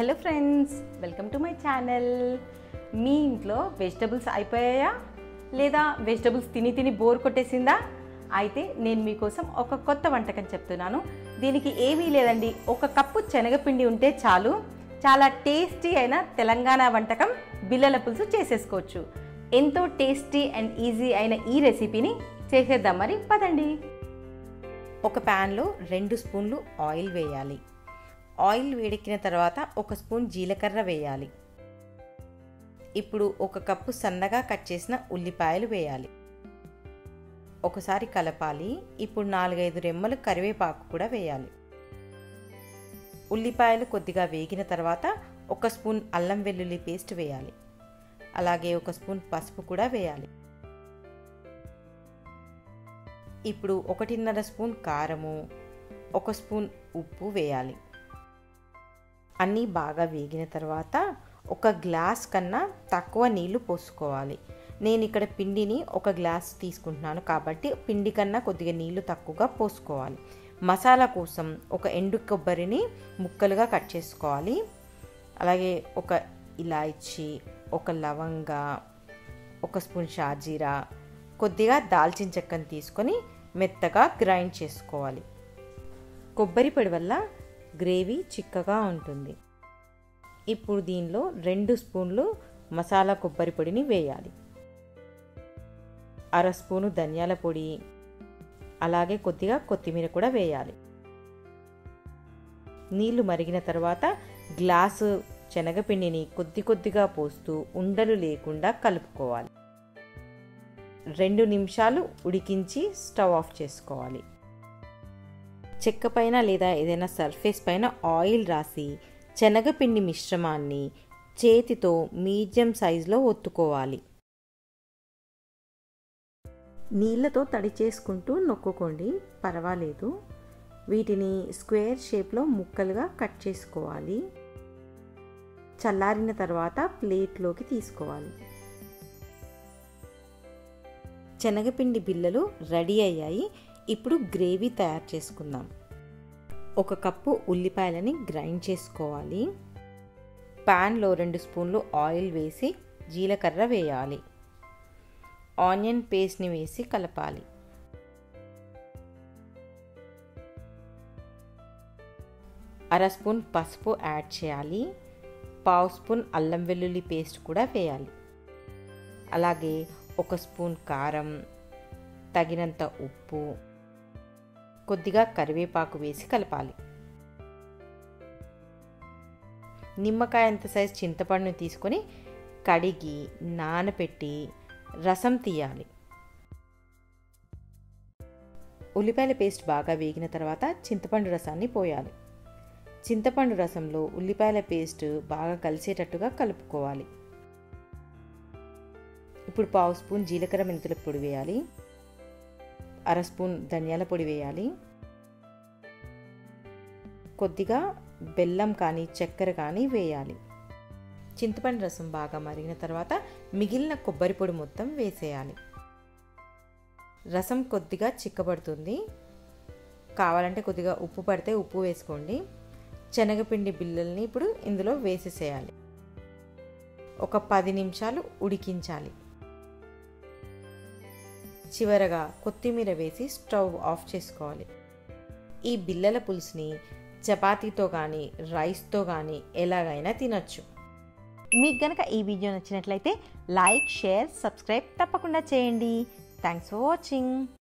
Hello friends, welcome to my channel. మీ ఇంట్లో vegetables అయిపోయాయా లేదా వెజిటబుల్స్ తిని తిని బోర్ కొట్టేసిందా? అయితే నేను మీకోసం ఒక కొత్త వంటకం చెప్తున్నాను. దీనికి ఏమీ లేదండి, ఒక కప్పు శనగపిండి ఉంటే చాలు. చాలా టేస్టీ అయిన తెలంగాణ వంటకం బిళ్ళల పులుసు చేసేసుకోవచ్చు. ఎంతో టేస్టీ అండ్ ఈజీ అయిన ఈ రెసిపీని చేసేద్దాం. మరి పదండి. ఒక ప్యాన్లో 2 స్పూన్లు ఆయిల్ వేయాలి. ఆయిల్ వేడెక్కిన తర్వాత 1 స్పూన్ జీలకర్ర వేయాలి. ఇప్పుడు 1 కప్పు సన్నగా కట్ చేసిన ఉల్లిపాయలు వేయాలి. ఒకసారి కలపాలి. ఇప్పుడు 4-5 రెమ్మలు కరివేపాకు కూడా వేయాలి. ఉల్లిపాయలు కొద్దిగా వేగిన తర్వాత 1 స్పూన్ అల్లం వెల్లుల్లి పేస్ట్ వేయాలి. అలాగే 1 స్పూన్ పసుపు కూడా వేయాలి. ఇప్పుడు 1.5 స్పూన్ కారము, 1 స్పూన్ ఉప్పు వేయాలి. అన్నీ బాగా వేగిన తర్వాత 1 గ్లాస్ కన్నా తక్కువ నీళ్లు పోసుకోవాలి. నేను ఇక్కడ పిండిని 1 గ్లాస్ తీసుకుంటున్నాను కాబట్టి పిండి కన్నా కొద్దిగా నీళ్లు తక్కువగా పోసుకోవాలి. మసాలా కోసం 1 ఎండు కొబ్బరిని ముక్కలుగా కట్ చేసుకోవాలి. అలాగే 1 ఇలాచీ, 1 లవంగా, 1 స్పూన్ షాజీరా, కొద్దిగా దాల్చిన చెక్కను తీసుకొని మెత్తగా గ్రైండ్ చేసుకోవాలి. కొబ్బరి పొడి వల్ల గ్రేవీ చిక్కగా ఉంటుంది. ఇప్పుడు దీనిలో 2 స్పూన్లు మసాలా కొబ్బరి పొడిని వేయాలి. 1/2 స్పూను ధనియాల పొడి, అలాగే కొద్దిగా కొత్తిమీర కూడా వేయాలి. నీళ్లు మరిగిన తర్వాత గ్లాసు శనగపిండిని కొద్దిగా పోస్తూ ఉండలు లేకుండా కలుపుకోవాలి. 2 నిమిషాలు ఉడికించి స్టవ్ ఆఫ్ చేసుకోవాలి. చెక్క పైన లేదా ఏదైనా సర్ఫేస్ పైన ఆయిల్ రాసి శనగపిండి మిశ్రమాన్ని చేతితో మీడియం సైజులో ఒత్తుకోవాలి. నీళ్ళతో తడి చేసుకుంటూ నొక్కుకోండి, పర్వాలేదు. వీటిని స్క్వేర్ షేప్లో ముక్కలుగా కట్ చేసుకోవాలి. చల్లారిన తర్వాత ప్లేట్లోకి తీసుకోవాలి. శనగపిండి బిళ్ళలు రెడీ అయ్యాయి. ఇప్పుడు గ్రేవీ తయారు చేసుకుందాం. 1 కప్పు ఉల్లిపాయలని గ్రైండ్ చేసుకోవాలి. ప్యాన్లో 2 స్పూన్లు ఆయిల్ వేసి జీలకర్ర వేయాలి. ఆనియన్ పేస్ట్ని వేసి కలపాలి. అర స్పూన్ పసుపు యాడ్ చేయాలి. 1/2 స్పూన్ అల్లం వెల్లుల్లి పేస్ట్ కూడా వేయాలి. అలాగే 1 స్పూన్ కారం, తగినంత ఉప్పు, కొద్దిగా కరివేపాకు వేసి కలపాలి. నిమ్మకాయ అంత సైజు చింతపండుని తీసుకొని కడిగి నానబెట్టి రసం తీయాలి. ఉల్లిపాయల పేస్ట్ బాగా వేగిన తర్వాత చింతపండు రసాన్ని పోయాలి. చింతపండు రసంలో ఉల్లిపాయల పేస్ట్ బాగా కలిసేటట్టుగా కలుపుకోవాలి. ఇప్పుడు 1/2 స్పూన్ జీలకర్ర మెంతుల పొడి వేయాలి. 1/2 స్పూన్ ధనియాల పొడి వేయాలి. కొద్దిగా బెల్లం కానీ చక్కెర కానీ వేయాలి. చింతపండు రసం బాగా మరిగిన తర్వాత మిగిలిన కొబ్బరి పొడి మొత్తం వేసేయాలి. రసం కొద్దిగా చిక్కబడుతుంది. కావాలంటే కొద్దిగా ఉప్పు పడితే ఉప్పు వేసుకోండి. శనగపిండి బిళ్ళల్ని ఇప్పుడు ఇందులో వేసేసేయాలి. ఒక 10 నిమిషాలు ఉడికించాలి. చివరగా కొత్తిమీర వేసి స్టవ్ ఆఫ్ చేసుకోవాలి. ఈ బిళ్ళల పులుసుని చపాతీతో కానీ రైస్తో కానీ ఎలాగైనా తినచ్చు. మీకు గనక ఈ వీడియో నచ్చినట్లయితే లైక్, షేర్, సబ్స్క్రైబ్ తప్పకుండా చేయండి. Thanks for watching.